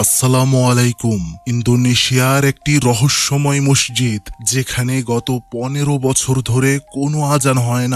আসসালামু আলাইকুম। ইন্দোনেশিয়ার একটি রহস্যময় মসজিদ, যেখানে গত 15 বছর ধরে কোনো আজান হয়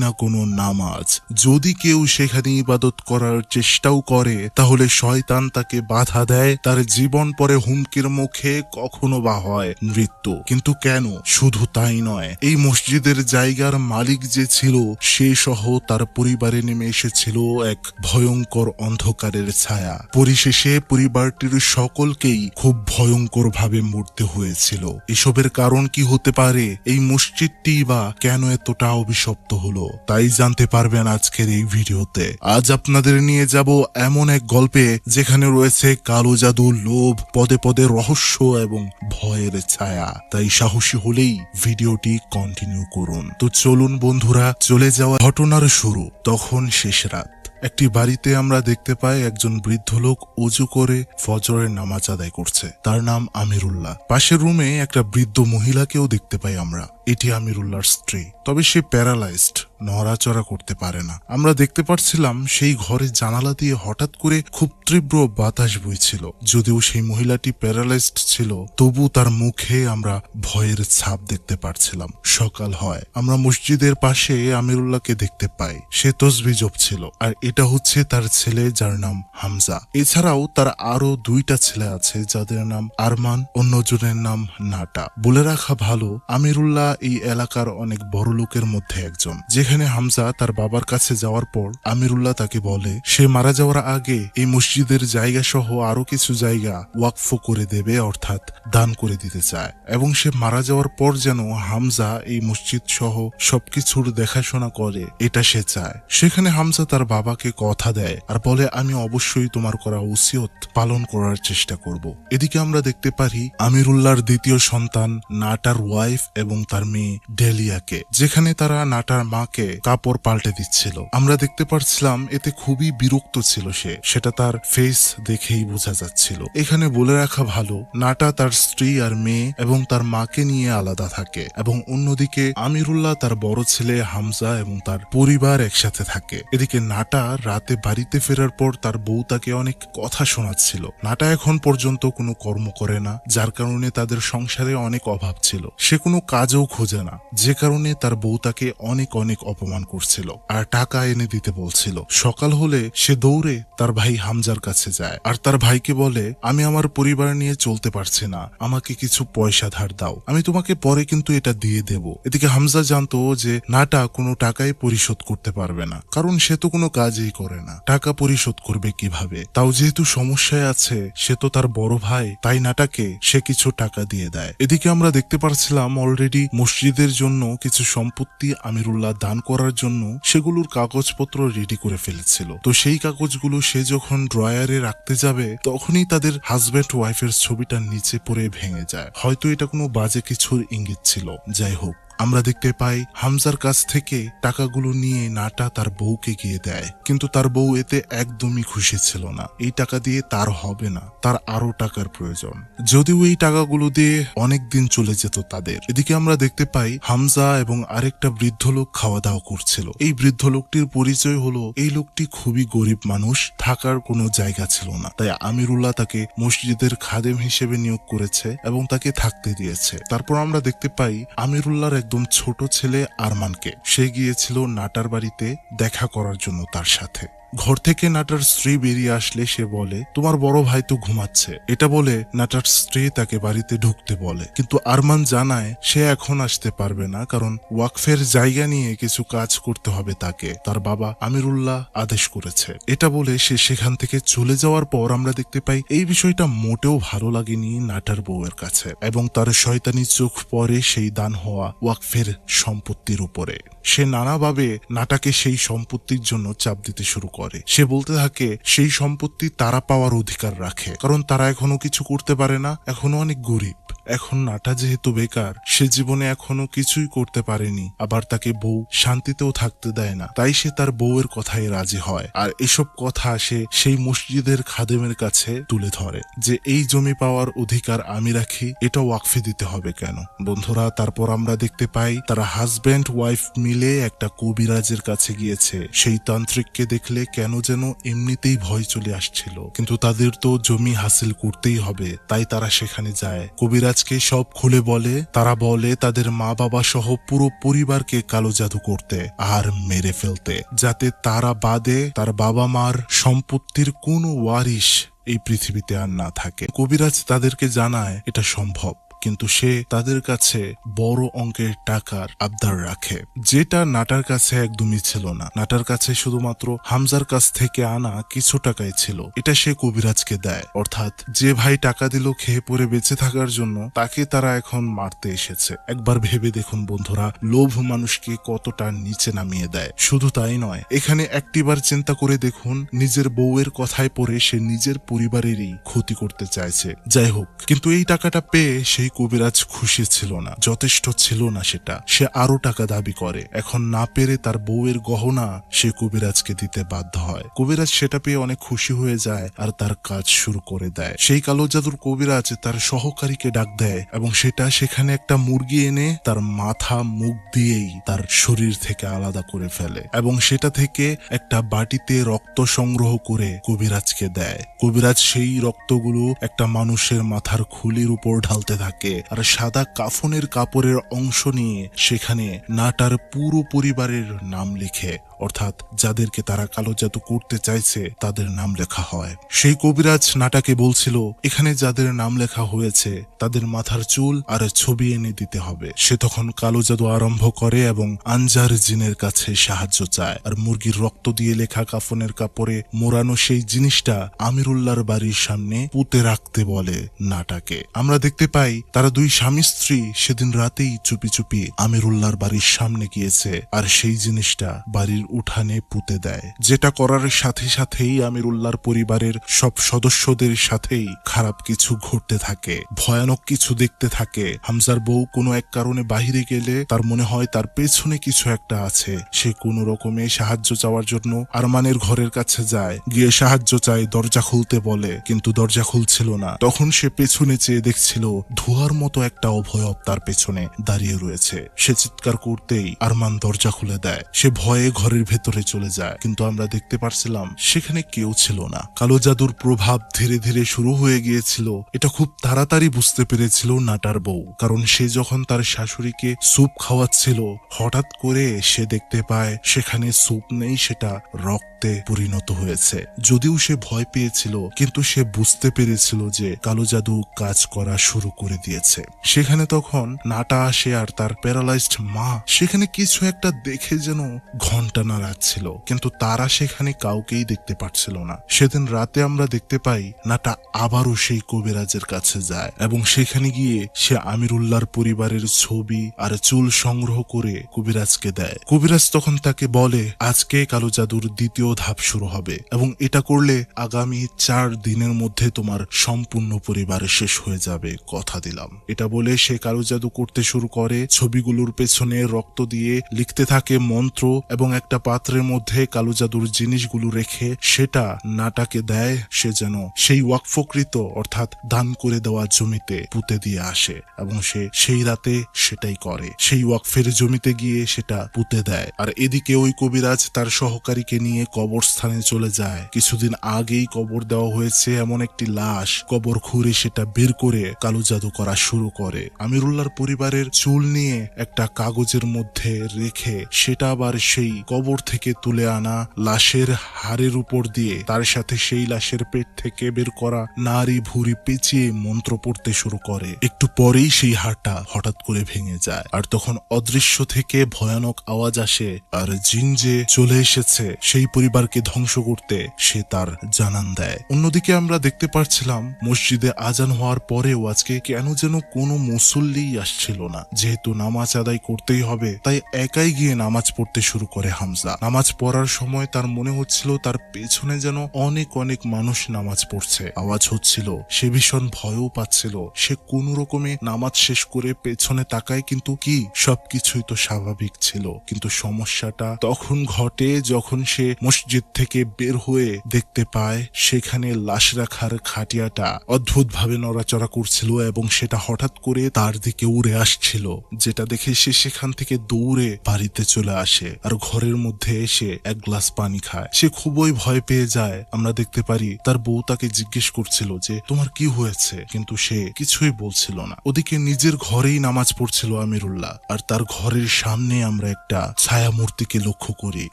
না কোনো নামাজ। যদি কেউ সেখানে ইবাদত করার চেষ্টাও করে, তাহলে শয়তান তাকে বাধা দেয়। তার জীবন পরে হুমকির মুখে, কখনো বা হয় মৃত্যু। কিন্তু কেন? শুধু তাই নয়, এই মসজিদের জায়গার মালিক যে ছিল, সে সহ তার পরিবারে নেমে এসেছিল এক ভয়ঙ্কর অন্ধকারের ছায়া। পরিশেষে পরিবারটির সকলকেই খুব ভয়ঙ্কর ভাবে মরতে হয়েছিল। এসবের কারণ কি হতে পারে? এই মসজিদটি বা কেন এতটা অভিশপ্ত হলো, তাই জানতে পারবেন আজকের এই ভিডিওতে। আজ আপনাদের নিয়ে যাব এমন এক গল্পে, যেখানে রয়েছে কালো জাদু, লোভ, পদে পদে রহস্য এবং ভয়ের ছায়া। তাই সাহসী হলেই ভিডিওটি কন্টিনিউ করুন। তো চলুন বন্ধুরা, চলে যাওয়া ঘটনার শুরু। তখন শেষ রাত। একটি বাড়িতে আমরা দেখতে পাই একজন বৃদ্ধ লোক অজু করে ফজরের নামাজ আদায় করছে। তার নাম আমিরুল্লাহ। পাশের রুমে একটা বৃদ্ধ মহিলাকেও দেখতে পাই আমরা। এটি আমিরুল্লাহর স্ত্রী, তবে সে প্যারালাইজড, নড়াচড়া করতে পারে না। আমরা দেখতে পাচ্ছিলাম সেই ঘরের জানালা দিয়ে হঠাৎ করে খুব তীব্র বাতাস বইছিল। যদিও সেই মহিলাটি প্যারালাইজড ছিল, তবু তার মুখে আমরা ভয়ের ছাপ দেখতে পাচ্ছিলাম। সকাল হয়, আমরা মসজিদের পাশে আমিরুল্লাহকে দেখতে পাই। সে তসবিহ জপছিল, আর এটা হচ্ছে তার ছেলে, যার নাম হামজা। এছাড়াও তার আরো 2টা ছেলে আছে, যাদের নাম আরমান, অন্যজনের নাম নাটা। বলে রাখা ভালো, আমিরুল্লাহ এই এলাকার অনেক বড় লোকের মধ্যে একজন। যেখানে হামজা তার বাবার কাছে যাওয়ার পর আমিরুল্লাহ তাকে বলে সে মারা যাওয়ার আগে এই মসজিদের জায়গা সহ আরো কিছু জায়গা ওয়াকফ করে দেবে, অর্থাৎ দান করে দিতে চায়। এবং সে মারা যাওয়ার পর যেন হামজা এই মসজিদ সহ সবকিছুর দেখাশোনা করে, এটা সে চায়। সেখানে হামজা তার বাবাকে কথা দেয় আর বলে, আমি অবশ্যই তোমার করা ওসিয়ত পালন করার চেষ্টা করব। এদিকে আমরা দেখতে পারি আমিরুল্লাহর দ্বিতীয় সন্তান নাটার ওয়াইফ এবং তার মেয়ে ডেলিয়াকে, যেখানে তারা নাটার মাকে কাপড় পাল্টে দিচ্ছিল। আমরা দেখতে পাচ্ছিলাম এতে খুবই বিরক্ত ছিল সে, সেটা তার ফেস দেখেই বোঝা যাচ্ছিল। এখানে বলে রাখা ভালো, নাটা তার স্ত্রী আর মেয়ে এবং তার মাকে নিয়ে আলাদা থাকে, এবং অন্যদিকে আমিরুল্লাহ তার বড় ছেলে হামজা এবং তার পরিবার একসাথে থাকে। এদিকে নাটা রাতে বাড়িতে ফেরার পর তার বউ তাকে অনেক কথা শোনাচ্ছিল। নাটা এখন পর্যন্ত কোনো কর্ম করে না, যার কারণে তাদের সংসারে অনেক অভাব ছিল। সে কোনো কাজও খোঁজে না, যে কারণে তার বউ তাকে অনেক অনেক অপমান করছিল আর টাকা এনে দিতে বলছিল। সকাল হলে সে দৌড়ে তার ভাই হামজার কাছে যায় আর তার ভাইকে বলে, আমি আমার পরিবার নিয়ে চলতে পারছি না, আমাকে কিছু পয়সা ধার দাও, আমি তোমাকে পরে কিন্তু এটা দিয়ে দেব। এদিকে হামজা জানতো যে নাটা কোনো টাকাই পরিশোধ করতে পারবে না, কারণ সে তো কোনো কাজই করে না, টাকা পরিশোধ করবে কিভাবে? তাও যেহেতু সমস্যায় আছে, সে তো তার বড় ভাই, তাই নাটাকে সে কিছু টাকা দিয়ে দেয়। এদিকে আমরা দেখতে পাচ্ছিলাম অলরেডি মসজিদের জন্য কিছু সম্পত্তি আমিরুল্লাহ দান করার জন্য সেগুলোর কাগজপত্র রেডি করে ফেলেছিল। তো সেই কাগজগুলো সে যখন ড্রয়ারে রাখতে যাবে, তখনই তাদের হাজব্যান্ড ওয়াইফের ছবিটা নিচে পড়ে ভেঙে যায়। হয়তো এটা কোনো বাজে কিছুর ইঙ্গিত ছিল। যাই হোক, আমরা দেখতে পাই হামজার কাছ থেকে টাকাগুলো নিয়ে নাটা তার বউকে গিয়ে দেয়, কিন্তু তার বউ এতে একদমই খুশি ছিল না। এই টাকা দিয়ে তার হবে না, তার আরো টাকার প্রয়োজন। যদিও এই টাকাগুলো দিয়ে অনেক দিন চলে যেত তাদের। এদিকে আমরা দেখতে পাই হামজা এবং আরেকটা বৃদ্ধ লোক খাওয়া দাওয়া করছিল। এই বৃদ্ধ লোকটির পরিচয় হলো, এই লোকটি খুবই গরিব মানুষ, থাকার কোনো জায়গা ছিল না, তাই আমিরুল্লাহ তাকে মসজিদের খাদেম হিসেবে নিয়োগ করেছে এবং তাকে থাকতে দিয়েছে। তারপর আমরা দেখতে পাই আমিরুল্লাহর একদম ছোট ছেলে আরমানকে, সে গিয়েছিল নাটার বাড়িতে দেখা করার জন্য তার সাথে। ঘর থেকে নাটার স্ত্রী বেরিয়ে আসলে সে বলে, তোমার বড় ভাই তো ঘুমাচ্ছে। এটা বলে নাটার স্ত্রী তাকে বাড়িতে ঢুকতে বলে, কিন্তু আরমান জানায় সে এখন আসতে পারবে না, কারণ ওয়াকফের জায়গা নিয়ে কিছু কাজ করতে হবে তাকে, তার বাবা আমিরুল্লাহ আদেশ করেছে। এটা বলে সে সেখান থেকে চলে যাওয়ার পর আমরা দেখতে পাই এই বিষয়টা মোটেও ভালো লাগেনি নাটার বউয়ের কাছে, এবং তার শয়তানি চোখ পড়ে সেই দান হওয়া ওয়াকফের সম্পত্তির উপরে। সে নানাভাবে নাটাকে সেই সম্পত্তির জন্য চাপ দিতে শুরু করে। সে বলতে থাকে সেই সম্পত্তি তারা পাওয়ার অধিকার রাখে, কারণ তারা এখনো কিছু করতে পারে না, এখনো অনেক গরিব। এখন নাটা যেহেতু বেকার, সে জীবনে এখনো কিছুই করতে পারেনি, আবার তাকে বউ শান্তিতেও থাকতে দেয় না, তাই সে তার বউয়ের কথায় রাজি হয়। আর এসব কথা সে সেই মসজিদের খাদেমের কাছে তুলে ধরে যে এই জমি পাওয়ার অধিকার আমি রাখি, এটা ওয়াকফে দিতে হবে কেন। বন্ধুরা, তারপর আমরা দেখতে পাই তারা হাজব্যান্ড ওয়াইফ মিলে একটা কবিরাজের কাছে গিয়েছে। সেই তান্ত্রিককে দেখলে কেন যেন এমনিতেই ভয় চলে আসছিল, কিন্তু তাদের তো জমি হাসিল করতেই হবে, তাই তারা সেখানে যায়। কবিরাজকে সব খুলে বলে, তারা বলে তাদের মা বাবা সহ পুরো পরিবারকে কালো জাদু করতে আর মেরে ফেলতে, যাতে তারা বাদে তার বাবা মার সম্পত্তির কোনো ওয়ারিশ এই পৃথিবীতে আর না থাকে। কবিরাজ তাদেরকে জানায় এটা সম্ভব, কিন্তু সে তাদের কাছে বড় অঙ্কের টাকার আবদার রাখে, যেটা নাটার কাছে একদমই ছিল না। নাটার কাছে শুধুমাত্র হামজার কাছ থেকে আনা কিছু টাকাই ছিল, এটা সে কবিরাজকে দেয়। অর্থাৎ যে ভাই টাকা দিল খেয়ে পরে বেঁচে থাকার জন্য, তাকে তারা এখন মারতে এসেছে। একবার ভেবে দেখুন বন্ধুরা, লোভ মানুষকে কতটা নিচে নামিয়ে দেয়। শুধু তাই নয়, এখানে একটিবার চিন্তা করে দেখুন, নিজের বউয়ের কথায় পড়ে সে নিজের পরিবারেরই ক্ষতি করতে চাইছে। যাই হোক, কিন্তু এই টাকাটা পেয়ে সেই কবিরাজ খুশি ছিল না, যথেষ্ট ছিল না সেটা। সে আরো টাকা দাবি করে। এখন না পেরে তার বউয়ের গহনা সে কবিরাজকে দিতে বাধ্য হয়। কবিরাজ সেটা পেয়ে অনেক খুশি হয়ে যায় আর তার কাজ শুরু করে দেয়। সেই কালো জাদুর কবিরাজ তার সহকারীকে ডাক দেয় এবং সেখানে একটা মুরগি এনে তার মাথা মুখ দিয়েই তার শরীর থেকে আলাদা করে ফেলে এবং সেটা থেকে একটা বাটিতে রক্ত সংগ্রহ করে কবিরাজকে দেয়। কবিরাজ সেই রক্তগুলো একটা মানুষের মাথার খুলির উপর ঢালতে থাকে আর সাদা কাফনের কাপড়ের অংশ নিয়ে সেখানে নাটার পুরো পরিবারের নাম লিখে, অর্থাৎ যাদেরকে তারা কালো জাদু করতে চাইছে তাদের নাম লেখা হয়। সেই কবিরাজ নাটাকে বলছিল, এখানে যাদের নাম লেখা হয়েছে তাদের মাথার চুল আর ছবি এনে দিতে হবে। সে তখন কালো জাদু আরম্ভ করে এবং আনজার জিনের কাছে সাহায্য চায়। আর মুরগির রক্ত দিয়ে লেখা কাফনের কাপড়ে মোড়ানো সেই জিনিসটা আমিরুল্লাহর বাড়ির সামনে পুঁতে রাখতে বলে নাটাকে। আমরা দেখতে পাই তারা দুই স্বামী স্ত্রী সেদিন রাতেই চুপি চুপি আমিরুল্লাহর বাড়ির সামনে গিয়েছে আর সেই জিনিসটা বাড়ির উঠানে পুঁতে দেয়। যেটা করার সাথে সাথেই আমিরুল্লাহর পরিবারের সব সদস্যদের সাথেই খারাপ কিছু ঘটতে থাকে, ভয়ানক কিছু দেখতে থাকে। হামজার বউ কোনো এক কারণে বাহিরে গেলে তার মনে হয় তার পেছনে কিছু একটা আছে। সে কোনো রকমে সাহায্য চাওয়ার জন্য আরমানের ঘরের কাছে যায়, গিয়ে সাহায্য চায়, দরজা খুলতে বলে, কিন্তু দরজা খুলছিল না। তখন সে পেছনে চেয়ে দেখছিল ধোঁয়ার মতো একটা অভয়ব তার পেছনে দাঁড়িয়ে রয়েছে। সে চিৎকার করতেই আরমান দরজা খুলে দেয়। সে ভয়ে ঘরের ভেতরে চলে যায়, কিন্তু আমরা দেখতে পারছিলাম সেখানে কেউ ছিল না। কালো জাদুর প্রভাব ধীরে ধীরে শুরু হয়ে গিয়েছিল। এটা খুব তাড়াতাড়ি বুঝতে পেরেছিল নাটার বউ, কারণ সে যখন তার শাশুড়িকে স্যুপ খাওয়াচ্ছিল, হঠাৎ করে সে দেখতে পায় সেখানে স্যুপ নেই, সেটা রক্তে পরিণত হয়েছে। যদিও সে ভয় পেয়েছিল, কিন্তু সে বুঝতে পেরেছিল যে কালো জাদু কাজ করা শুরু করে দিয়েছে। সেখানে তখন নাটা আসে আর তার প্যারালাইজড মা সেখানে কিছু একটা দেখে যেন ঘন্টা নাড়াচ্ছিল, কিন্তু তারা সেখানে কাউকেই দেখতে পাচ্ছিল না। সেদিন রাতে আমরা দেখতে পাই নাটা আবারও সেই কবিরাজের কাছে যায় এবং সেখানে গিয়ে সে আমিরুল্লাহর পরিবারের ছবি আর চুল সংগ্রহ করে কবিরাজকে দেয়। কবিরাজ তখন তাকে বলে, আজকে কালো জাদুর দ্বিতীয় ধাপ শুরু হবে এবং এটা করলে আগামী 4 দিনের মধ্যে তোমার সম্পূর্ণ পরিবার শেষ হয়ে যাবে, কথা দিলাম। এটা বলে সে কালো জাদু করতে শুরু করে। ছবিগুলোর পেছনে রক্ত দিয়ে লিখতে থাকে মন্ত্র এবং একটা পাত্রের মধ্যে কালো জাদুর জিনিসগুলো রেখে সেটা নাটাকে দেয়। সে যেন সেই ওয়াকফকৃত অর্থাৎ দান করে দেওয়া জমিতে পুঁতে দিয়ে আসে এবং সে সেই রাতে সেটাই করে। সেই ওয়াকফের জমিতে গিয়ে সেটা পুঁতে দেয়। আর এদিকে ওই কবিরাজ তার সহকারীকে নিয়ে কবরস্থানে চলে যায়। কিছুদিন আগেই কবর দেওয়া হয়েছে এমন একটি লাশ কবর খুঁড়ে সেটা বের করে কালো জাদু করা শুরু করে। আমিরুল্লাহর পরিবারের চুল নিয়ে একটা কাগজের মধ্যে রেখে সেটা আবার সেই কবর থেকে তুলে আনা লাশের হাড়ের উপর দিয়ে তার সাথে সেই লাশের পেট থেকে বের করা নাড়ি ভুঁড়ি পেঁচিয়ে মন্ত্র পড়তে শুরু করে। একটু পরেই সেই হাড়টা হঠাৎ করে ভেঙে যায় আর তখন অদৃশ্য থেকে ভয়ানক আওয়াজ আসে আর জিন যে চলে এসেছে সেই পরিবারকে ধ্বংস করতে সে তার জানান দেয়। অন্যদিকে আমরা দেখতে পাচ্ছিলাম মসজিদে আজান হওয়ার পরেও আজকে কেন যেন কোনো মুসল্লিই আসছিল না। যেহেতু নামাজ আদায় করতেই হবে তাই একাই গিয়ে নামাজ পড়তে শুরু করে হামজা। নামাজ পড়ার সময় তার মনে হচ্ছিল তার পেছনে যেন অনেক অনেক মানুষ নামাজ পড়ছে, আওয়াজ হচ্ছিল। সে ভীষণ ভয়ও পাচ্ছিল। সে কোনো রকমে নামাজ শেষ করে পেছনে তাকায়, কিন্তু কি সবকিছুই তো স্বাভাবিক ছিল। কিন্তু সমস্যাটা তখন ঘটে যখন সে মসজিদ থেকে বের হয়ে দেখতে পায় সেখানে লাশ রাখার খাটিয়াটা অদ্ভুতভাবে নড়াচড়া করছিল এবং সেটা হঠাৎ করে তার দিকে উড়ে আসছিল, যেটা দেখে সে সেখান থেকে দৌড়ে বাড়িতে চলে আসে আর ঘরের মধ্যে এসে এক গ্লাস পানি খায়। সে খুবই ভয় পেয়ে যায়। আমরা দেখতে পারি তার বউ তাকে জিজ্ঞেস করছিল যে তোমার কি হয়েছে, কিন্তু সে কিছুই বলছিল না। ওদিকে নিজের ঘরেই নামাজ পড়ছিল আমিরুল্লাহ, আর তার ঘরের সামনে আমরা একটা ছায়া মূর্তিকে লক্ষ্য করি।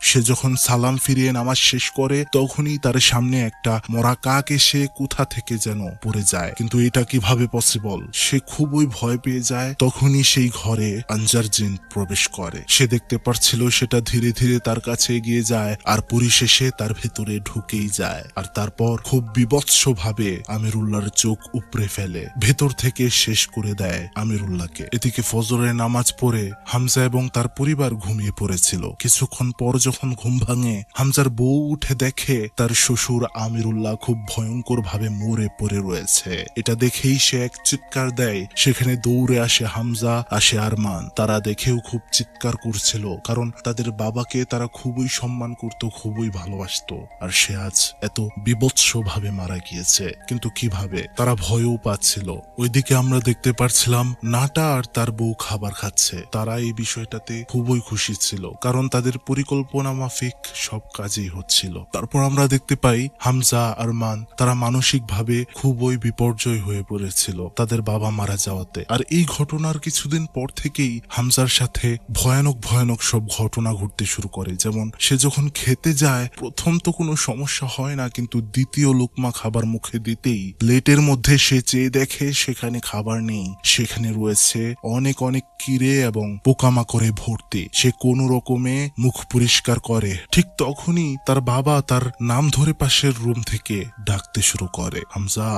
সে যখন সালাম ফিরিয়ে নামাজ শেষ করে তখনই তার সামনে একটা মরা কাক এসে কোথা থেকে যেন পড়ে যায়। কিন্তু এটা কিভাবে পসিবল? সে খুবই ভয় পেয়ে যায়। তখনই সেই ঘরে আনজার জিন প্রবেশ করে। সে দেখতে পাচ্ছিল সেটা ধীরে ধীরে তার কাছে এগিয়ে যায় আর পরিশেষে তার ভেতরে ঢুকেই যায়। আর তারপর খুব বিভৎস ভাবে আমিরুল্লাহর চোখ উপড়ে ফেলে, ভেতর থেকে শেষ করে দেয় আমিরুল্লাহকে। এদিকে ফজরের নামাজ পড়ে হামজা এবং তার পরিবার ঘুমিয়ে পড়েছিল। কিছুক্ষণ পর যখন ঘুম ভাঙে, হামজার বউ উঠে দেখে তার শ্বশুর আমিরুল্লাহ খুব ভয়ঙ্কর ভাবে মরে পড়ে রয়েছে। এটা দেখেই সে এক চিৎকার দেয়। সেখানে দৌড়ে আসে হামজা, আসে আরমান। তারা দেখেও খুব চিৎকার করছিল, কারণ তাদের বাবাকে তারা খুবই সম্মান করত, খুবই ভালোবাসত। আর সে আজ এত বিভৎস ভাবে মারা গিয়েছে। কিন্তু কিভাবে? তারা ভয়ও পাচ্ছিল। ওইদিকে আমরা দেখতে পাচ্ছিলাম নাটা আর তার বউ খাবার খাচ্ছে। তারা এই বিষয়টাতে খুবই খুশি ছিল, কারণ তাদের পরিকল্পনা মাফিক সব কাজেই হচ্ছিল। তারপর আমরা দেখতে পাই হামজা আরমান তারা মানসিক ভাবে খুবই বিপর্যয় হয়ে পড়েছিল তাদের বাবা মারা যাওয়াতে। আর এই ঘটনার কিছুদিন পর থেকেই হামজার সাথে ভয়ানক ভয়ানক সব ঘটনা ঘটতে শুরু করে। যেমন সে যখন খেতে যায় প্রথম তো কোনো সমস্যা হয় না, কিন্তু দ্বিতীয় লোকমা খাবার মুখে দিতেই প্লেটের মধ্যে সে চেয়ে দেখে সেখানে খাবার নেই, সেখানে রয়েছে অনেক অনেক কিরে এবং পোকামাকড়ে ভর্তি। সে কোনো রকমে মুখ পরিষ্কার করে। ঠিক তখনই তার বাবা তার নাম ধরে পাশের রুম থেকে ডাকতে শুরু করে, হামজা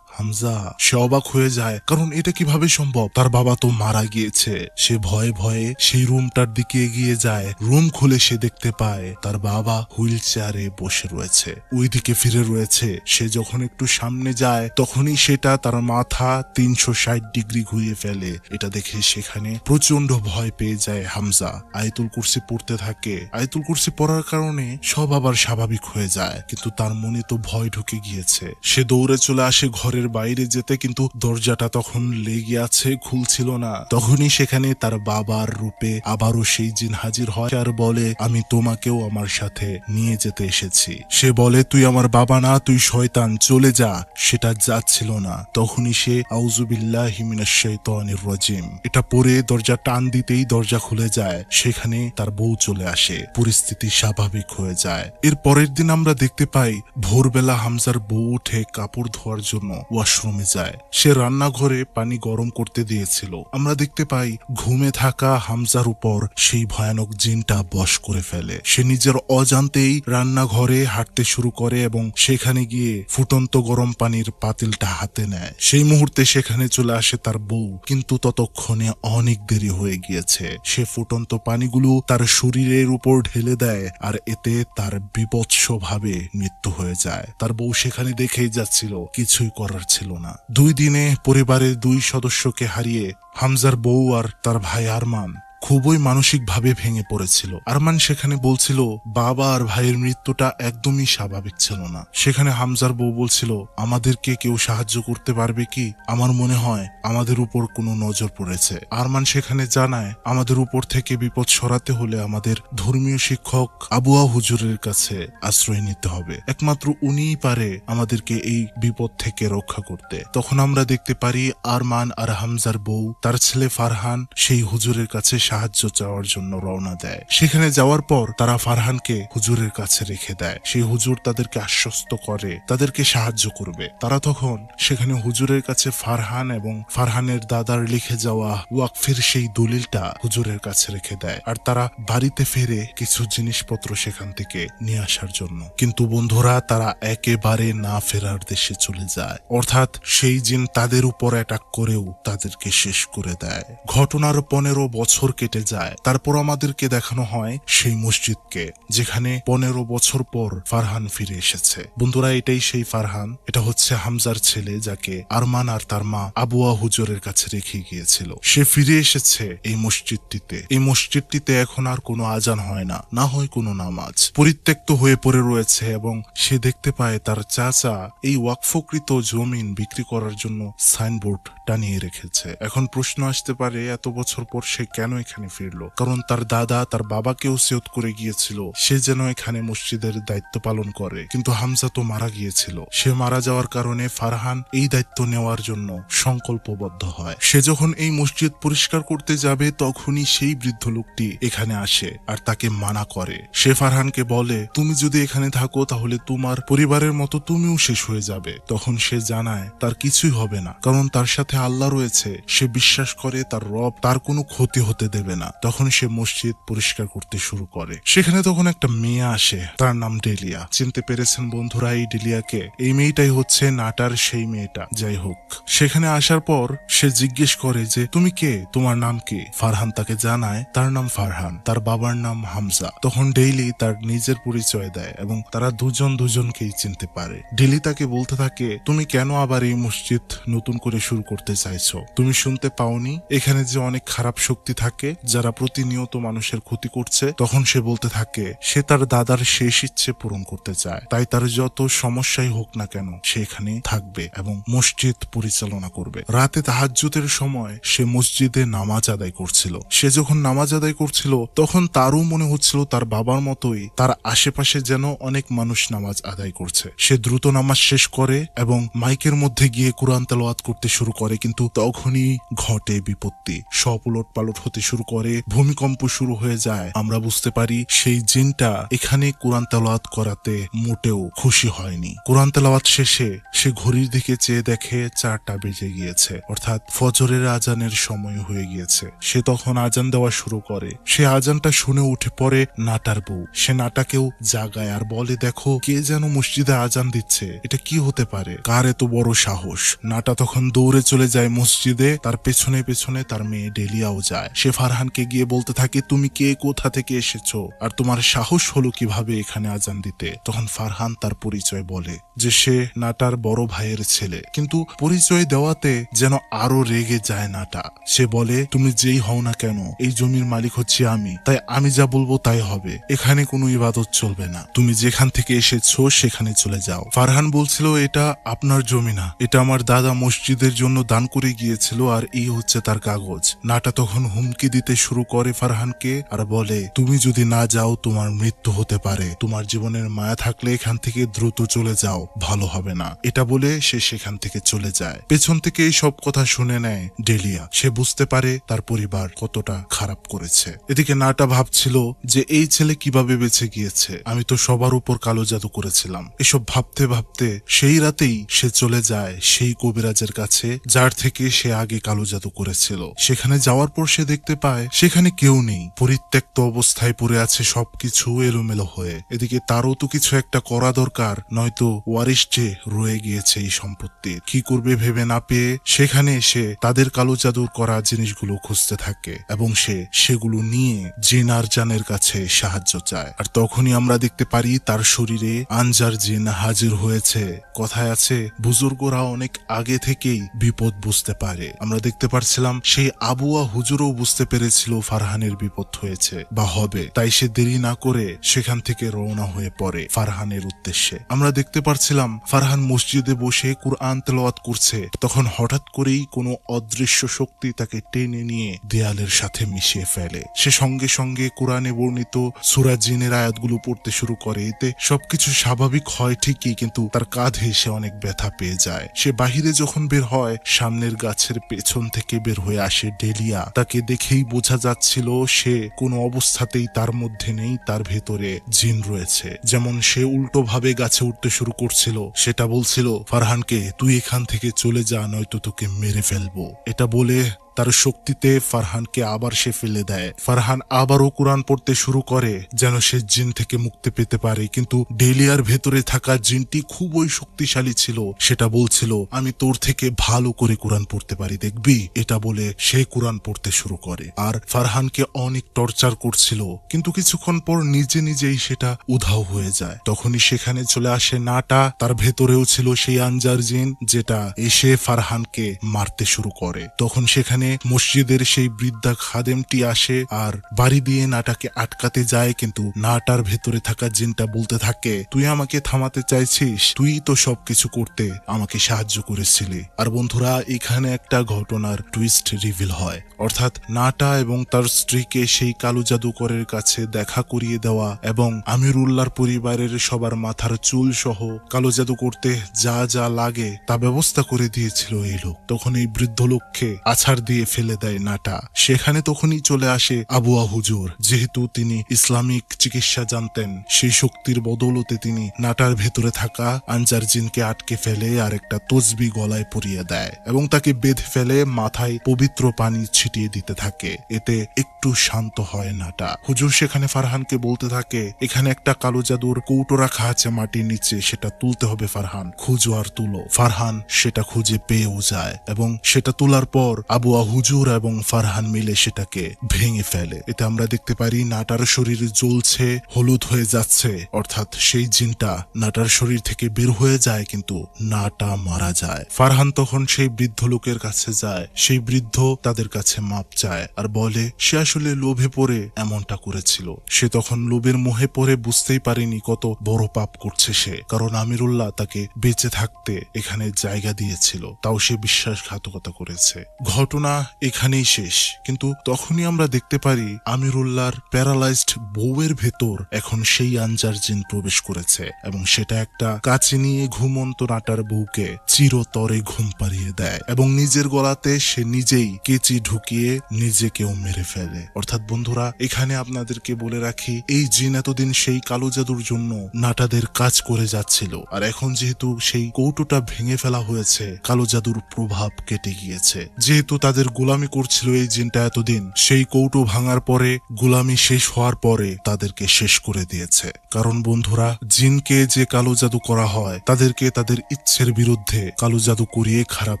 হামজা। সে অবাক হয়ে যায়, কারণ এটা কিভাবে সম্ভব? তার বাবা তো মারা গিয়েছে। সে ভয়ে ভয়ে সেই রুমটার দিকে এগিয়ে যায়। রুম খুলে সে দেখতে পায় তার বাবা হুইল চেয়ারে বসে রয়েছে, ওইদিকে ফিরে রয়েছে। সে যখন একটু সামনে যায় তখনই সেটা তার মাথা 360 ডিগ্রি ঘুরিয়ে ফেলে। এটা দেখে সেখানে প্রচন্ড ভয় পেয়ে যায় হামজা। আয়াতুল কুরসি পড়তে থাকে। আয়াতুল কুরসি পড়ার কারণে সব আবার স্বাভাবিক হয়ে যায়, কিন্তু তার মনে তো ভয় ঢুকে গিয়েছে। সে দৌড়ে চলে আসে ঘরের বাইরে যেতে, কিন্তু দরজাটা তখন লেগে আছে, খুলছিল না। তখনই সেখানে তার বাবার রূপে আবারও সেই জিন হাজির হয় আর বলে, আমি তোমাকেও আমার সাথে নিয়ে যেতে এসেছি। সে বলে, তুই আমার বাবা না, তুই শয়তান, চলে যা। সেটা যাচ্ছিল না। তখনই সে আউযুবিল্লাহি মিনাশ শাইতানির রাজিম এটা পড়ে দরজা টান দিতেই দরজা খুলে যায়। সেখানে তার বউ চলে আসে। পরিস্থিতি স্বাভাবিক হয়ে যায়। এর পরের দিন আমরা দেখতে পাই ভোরবেলা হামজার বউ উঠে কাপড় ধোয়ার জন্য ওয়াশরুমে যায়। সে রান্নাঘরে পানি গরম করতে দিয়েছিল। আমরা দেখতে পাই ঘুমে থাকা হামজার উপর সেই ভয়ানক জিনটা বশ করে ফেলে। সে নিজের অজান্তেই রান্নাঘরে হাঁটতে শুরু করে এবং সেখানে গিয়ে ফুটন্ত গরম পানির পাতিলটা হাতে নেয়। সেই মুহূর্তে সেখানে চলে আসে তার বউ, কিন্তু ততক্ষণে অনেক দেরি হয়ে গিয়েছে। সে ফুটন্ত পানিগুলো তার শরীরের উপর ঢেলে দেয় আর এতে তার বিভৎস ভাবে মৃত্যু হয়ে যায়। তার বউ সেখানে দেখেই যাচ্ছিল, কিছুই করার ছিল না। 2 দিনে পরিবারের 2 সদস্যকে হারিয়ে হামজার বউ আর তার ভাই আরমান খুবই মানসিকভাবে ভেঙে পড়েছিল। আরমান সেখানে বলছিল বাবা আর ভাইয়ের মৃত্যুটা একদমই স্বাভাবিক ছিল না। সেখানে হামজার বউ বলছিল, আমাদেরকে কেউ সাহায্য করতে পারবে কি? আমার মনে হয় আমাদের উপর কোনো নজর পড়েছে। আরমান সেখানে জানায়, আমাদের উপর থেকে বিপদ সরাতে হলে আমাদের ধর্মীয় শিক্ষক আবুয়া হুজুরের কাছে আশ্রয় নিতে হবে। একমাত্র উনিই পারে আমাদেরকে এই বিপদ থেকে রক্ষা করতে। তখন আমরা দেখতে পারি আরমান আর হামজার বউ তার ছেলে ফারহান সেই হুজুরের কাছে সাহায্য চাওয়ার জন্য রওনা দেয়। সেখানে যাওয়ার পর তারা ফারহানকে হুজুরের কাছে রেখে দেয়। সেই হুজুর তাদেরকে আশ্বস্ত করে তাদেরকে সাহায্য করবে। তারা তখন সেখানে হুজুরের কাছে ফারহান এবং ফারহানের দাদার লিখে যাওয়া ওয়াকফের সেই দলিলটা হুজুরের কাছে রেখে দেয়। আর তারা বাড়িতে ফিরে কিছু জিনিসপত্র সেখান থেকে নিয়ে আসার জন্য। কিন্তু বন্ধুরা, তারা একেবারে না ফেরার দেশে চলে যায়, অর্থাৎ সেই জিন তাদের উপর অ্যাটাক করেও তাদেরকে শেষ করে দেয়। ঘটনার 15 বছর কেটে যায়। তারপর আমাদেরকে দেখানো হয় সেই মসজিদকে, যেখানে 15 বছর পর ফারহান ফিরে এসেছে। বন্ধুরা, এটাই সেই ফারহান। এটা হচ্ছে হামজার ছেলে, যাকে আরমান আর তার মা আবুয়া হুজুরের কাছে রেখে গিয়েছিল। সে ফিরে এসেছে এই মসজিদটিতে। এই মসজিদটিতে এখন আর কোনো আজান হয় না, না হয় কোনো নামাজ। পরিত্যক্ত হয়ে পড়ে রয়েছে এবং সে দেখতে পায় তার চাচা এই ওয়াকফকৃত জমিন বিক্রি করার জন্য সাইনবোর্ড টানিয়ে রেখেছে। এখন প্রশ্ন আসতে পারে, এত বছর পর সে কেন এখানে ফিরলো? কারণ তার দাদা তার বাবাকেও ওসিয়ত করে গিয়েছিল সে যেন এখানে মসজিদের দায়িত্ব পালন করে, কিন্তু হামজা তো মারা গিয়েছিল। সে মারা যাওয়ার কারণে ফারহান এই দায়িত্ব নেওয়ার জন্য সংকল্পবদ্ধ হয়। সে যখন এই মসজিদ পরিষ্কার করতে যাবে, তখনই সেই বৃদ্ধ লোকটি এখানে আসে আর তাকে মানা করে। সে ফারহানকে বলে, তুমি যদি এখানে থাকো তাহলে তোমার পরিবারের মতো তুমিও শেষ হয়ে যাবে। তখন সে জানায় তার কিছুই হবে না, কারণ তার সাথে আল্লাহ রয়েছে। সে বিশ্বাস করে তার রব তার কোনো ক্ষতি হতে দেবে না। তখন সে মসজিদ পরিষ্কার করতে শুরু করে। সেখানে তখন একটা মেয়ে আসে, তার নাম ডেলিয়া। চিনতে পেরেছেন বন্ধুরা এই ডেলিয়াকে? এই মেয়েটাই হচ্ছে নাটার সেই মেয়েটা। যাই হোক, সেখানে আসার পর সে জিজ্ঞেস করে যে তুমি কে, তোমার নাম কি? ফারহান তাকে জানায় তার নাম ফারহান, তার বাবার নাম হামজা। তখন ডেইলি তার নিজের পরিচয় দেয় এবং তারা দুজন দুজনকেই চিনতে পারে। ডেইলি তাকে বলতে থাকে, তুমি কেন আবার এই মসজিদ নতুন করে শুরু করতে চাইছো? তুমি শুনতে পাওনি এখানে যে অনেক খারাপ শক্তি থাকে যারা প্রতিনিয়ত মানুষের ক্ষতি করছে? তখন সে বলতে থাকে সে তার দাদার শেষ ইচ্ছে পূরণ করতে চায়, তাই তার যত সমস্যাই হোক না কেন সে এখানে থাকবে এবং মসজিদ পরিচালনা করবে। রাতে তাহাজ্জুদের সময় সে মসজিদে নামাজ আদায় করছিল। সে যখন নামাজ আদায় করছিল তখন তারও মনে হচ্ছিল তার বাবার মতোই তার আশেপাশে যেন অনেক মানুষ নামাজ আদায় করছে। সে দ্রুত নামাজ শেষ করে এবং মাইকের মধ্যে গিয়ে কুরআন তেলাওয়াত করতে শুরু করে, কিন্তু তখনই ঘটে বিপত্তি। সব উলট পালট হতে শুরু করে, ভূমিকম্প শুরু হয়ে যায়। আমরা বুঝতে পারি সেই জিনটা এখানে কুরআন তেলাওয়াত করাতে মোটেও খুশি হয়নি। কুরআন তেলাওয়াত শেষে সে ঘড়ির দিকে চেয়ে দেখে 4টা বেজে গিয়েছে, অর্থাৎ ফজরের আজানের সময় হয়ে গিয়েছে। সে তখন আজান দেওয়া শুরু করে। সে আজানটা শুনে উঠে পড়ে নাটার বউ। সে নাটাকেও জাগায় আর বলে, দেখো কে যেন মসজিদে আজান দিচ্ছে, এটা কি হতে পারে? কার এত বড় সাহস? নাটা তখন দৌড়ে চলে যায় মসজিদে। তার পেছনে পেছনে তার মেয়ে ডেলিয়াও যায়। সে ফারহানকে গিয়ে বলতে থাকে, তুমি কে, কোথা থেকে এসেছো, আর তোমার সাহস হলো কিভাবে এখানে আজান দিতে? তখন ফারহান তার পরিচয় বলে যে সে নাটার বড় ভাইয়ের ছেলে, কিন্তু পরিচয় দেওয়াতে যেন আরো রেগে যায় নাটা। সে বলে, তুমি যেই হও না কেন এই জমির মালিক হচ্ছে আমি, তাই আমি যা বলবো তাই হবে। এখানে কোনো ইবাদত চলবে না। তুমি যেখান থেকে এসেছো সেখানে চলে যাও। ফারহান বলছিল, এটা আপনার জমি না, এটা আমার দাদা মসজিদের জন্য দান করে গিয়েছিল আর এই হচ্ছে তার কাগজ। নাটা তখন হুমকি দিতে শুরু করে ফারহানকে আর বলে, তুমি যদি না যাও তোমার মৃত্যু হতে পারে। তোমার জীবনের মায়া থাকলে এখান থেকে দ্রুত চলে যাও, ভালো হবে না। এটা বলে সে সেখান থেকে চলে যায়। পেছন থেকে এই সব কথা শুনে নেয় ডেলিয়া। সে বুঝতে পারে তার পরিবার কতটা খারাপ করেছে। এদিকে নাটা ভাবছিল যে এই ছেলে কিভাবে বেঁচে গিয়েছে, আমি তো সবার উপর কালো জাদু করেছিলাম। এসব ভাবতে ভাবতে সেই রাতেই সে চলে যায় সেই কবিরাজের কাছে যার থেকে সে আগে কালো জাদু করেছিল। সেখানে যাওয়ার পর সে দেখতে পায় সেখানে কেউ নেই, পরিত্যক্ত অবস্থায় পড়ে আছে সবকিছু এলোমেলো হয়ে। এদিকে তারও তো কিছু একটা করা দরকার, নয়তো ওয়ারিশ যে রয়ে গিয়েছে এই সম্পত্তির। কি করবে ভেবে না পেয়ে সেখানে এসে তাদের কালো জাদুর করা জিনিসগুলো খুঁজতে থাকে এবং সে সেগুলো নিয়ে জিন আর জানের কাছে সাহায্য চায়। আর তখনই আমরা দেখতে পারি তার শরীরে আনজার জিন হাজির হয়েছে। কথায় আছে বুজুর্গরা অনেক আগে থেকেই বিপদ বুঝতে পারে। আমরা দেখতে পারছিলাম সেই আবুয়া হুজুরও বুঝতে পেরেছিল ফারহানের বিপদ হয়েছে বা হবে, তাই সে দেরি না করে সেখান থেকে রওনা হয়ে পড়ে ফারহানের উদ্দেশ্যে। আমরা দেখতে পারছিলাম ফারহান মসজিদে বসে কুরআন তেলাওয়াত করছে। তখন হঠাৎ করেই কোনো অদৃশ্য শক্তি তাকে টেনে নিয়ে দেয়ালের সাথে মিশিয়ে ফেলে। সে সঙ্গে সঙ্গে কোরআনে বর্ণিত সূরা জিনের আয়াতগুলো পড়তে শুরু করে। এতে সবকিছু স্বাভাবিক হয় ঠিকই, কিন্তু তার কাঁধে সে অনেক ব্যথা পেয়ে যায়। সে বাহিরে যখন বের হয়, সামনের গাছের পেছন থেকে বের হয়ে আসে ডেলিয়া। তাকে দেখেই দেখেই বোঝা যাচ্ছিল সে কোনো অবস্থাতেই তার মধ্যে নেই, তার ভেতরে জিন রয়েছে। যেমন সে উল্টো ভাবে গাছে উঠতে শুরু করছিল, সেটা বলছিল ফারহানকে, তুই এখান থেকে চলে যা, নয়তো তোকে মেরে ফেলবো। এটা বলে তার শক্তিতে ফারহানকে আবার সে ফেলে দেয়। ফারহান আবারও কোরআন পড়তে শুরু করে যেন সে জিন থেকে মুক্তি পেতে পারে, কিন্তু ডেলিয়ার ভেতরে থাকা জিনটি খুবই শক্তিশালী ছিল। সেটা বলছিল, আমি তোর থেকে ভালো করে কোরআন পড়তে পারি, দেখবি। এটা বলে সে কোরআন পড়তে শুরু করে আর ফারহানকে অনেক টর্চার করছিল, কিন্তু কিছুক্ষণ পর নিজে নিজেই সেটা উধাও হয়ে যায়। তখনই সেখানে চলে আসে নাটা। তার ভেতরেও ছিল সেই আনজার জিন, যেটা এসে ফারহানকে মারতে শুরু করে। তখন সেখানে মসজিদের সেই বৃদ্ধা খাদেমটি আসে আর বাড়ি দিয়ে নাটাকে আটকাতে যায়, কিন্তু নাটার ভেতরে থাকা জিনটা বলতে থাকে, তুই আমাকে থামাতে চাইছিস, তুই তো সবকিছু করতে আমাকে সাহায্য করেছিলি। আর বন্ধুরা, এখানে একটা ঘটনার টুইস্ট রিভিল হয়, অর্থাৎ নাটা এবং তার স্ত্রীকে সেই কালো জাদুকরের কাছে দেখা করিয়ে দেওয়া এবং আমিরুল্লাহর পরিবারের সবার মাথার চুল সহ কালো জাদু করতে যা যা লাগে তা ব্যবস্থা করে দিয়েছিল এই লোক। তখন এই বৃদ্ধ লোককে আছাড় দিয়ে ফেলে দেয় নাটা। সেখানে তখনই চলে আসে আবুয়া হুজুর। যেহেতু তিনি ইসলামিক চিকিৎসা জানতেন, সেই শক্তির বদৌলতে তিনি নাটার ভেতরে থাকা আনজার জিনকে আটকে ফেলে আর একটা তসবি গলায় পরিয়ে দেয় এবং তাকে বেঁধে ফেলে মাথায় পবিত্র পানি ছিটিয়ে দিতে থাকে। এতে একটু শান্ত হয় নাটা। হুজুর সেখানে ফারহানকে বলতে থাকে, এখানে একটা কালো জাদুর কৌটো রাখা আছে মাটির নিচে, সেটা তুলতে হবে ফারহান, খুঁজো আর তুলো। ফারহান সেটা খুঁজে পেয়েও যায় এবং সেটা তোলার পর আবুয়া হুজুর এবং ফারহান মিলে সেটাকে ভেঙে ফেলে। এতে আমরা দেখতে পারি নাটার শরীর জ্বলছে, হলুদ হয়ে যাচ্ছে, অর্থাৎ সেই জিনটা নাটার শরীর থেকে বের হয়ে যায়, কিন্তু নাটা মারা যায়। ফারহান তখন সেই বৃদ্ধ লোকের কাছে যায়। সেই বৃদ্ধ তাদের কাছে মাপ চায় আর বলে সে আসলে লোভে পড়ে এমনটা করেছিল। সে তখন লোভের মোহে পড়ে বুঝতেই পারেনি কত বড় পাপ করছে সে, কারণ আমিরুল্লাহ তাকে বেঁচে থাকতে এখানে জায়গা দিয়েছিল, তাও সে বিশ্বাসঘাতকতা করেছে। ঘটনা এখানেই শেষ, কিন্তু তখনই আমরা দেখতে পারি আমিরুল্লাহর প্যারালাইজড বউয়ের ভেতর এখন সেই আনজার জিন প্রবেশ করেছে এবং সেটা একটা কাছে নিয়ে ঘুমন্ত নাটার বউকে চিরতরে ঘুম পাড়িয়ে দেয় এবং নিজের গলাতে সে নিজেই কেচি ঢুকিয়ে নিজেকেও মেরে ফেলে। অর্থাৎ বন্ধুরা, এখানে আপনাদেরকে বলে রাখি, এই জিন এতদিন সেই কালো জাদুর জন্য নাটাদের কাজ করে যাচ্ছিল, আর এখন যেহেতু সেই কৌটোটা ভেঙে ফেলা হয়েছে, কালো জাদুর প্রভাব কেটে গিয়েছে। যেহেতু তাদের গোলামি করছিল এই জিনটা এতদিন, সেই কৌটো ভাঙার পরে, গোলামি শেষ হওয়ার পরে তাদেরকে শেষ করে দিয়েছে। কারণ বন্ধুরা, জিনকে যে কালো জাদু করা হয়, তাদেরকে তাদের ইচ্ছের বিরুদ্ধে কালো জাদু করিয়ে খারাপ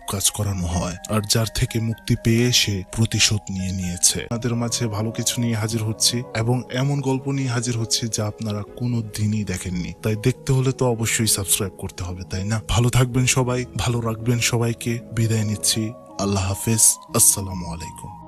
কাজ করানো হয়, আর যার থেকে মুক্তি পেয়ে সে প্রতিশোধ নিয়ে নিয়েছে। আপনাদের মাঝে ভালো কিছু নিয়ে হাজির হচ্ছি এবং এমন গল্প নিয়ে হাজির হচ্ছি যা আপনারা কোনো দিনই দেখেননি। তাই দেখতে হলে তো অবশ্যই সাবস্ক্রাইব করতে হবে, তাই না? ভালো থাকবেন সবাই, ভালো রাখবেন সবাইকে। বিদায় নিচ্ছি। আল্লাহ হাফেজ। আসসালামু আলাইকুম।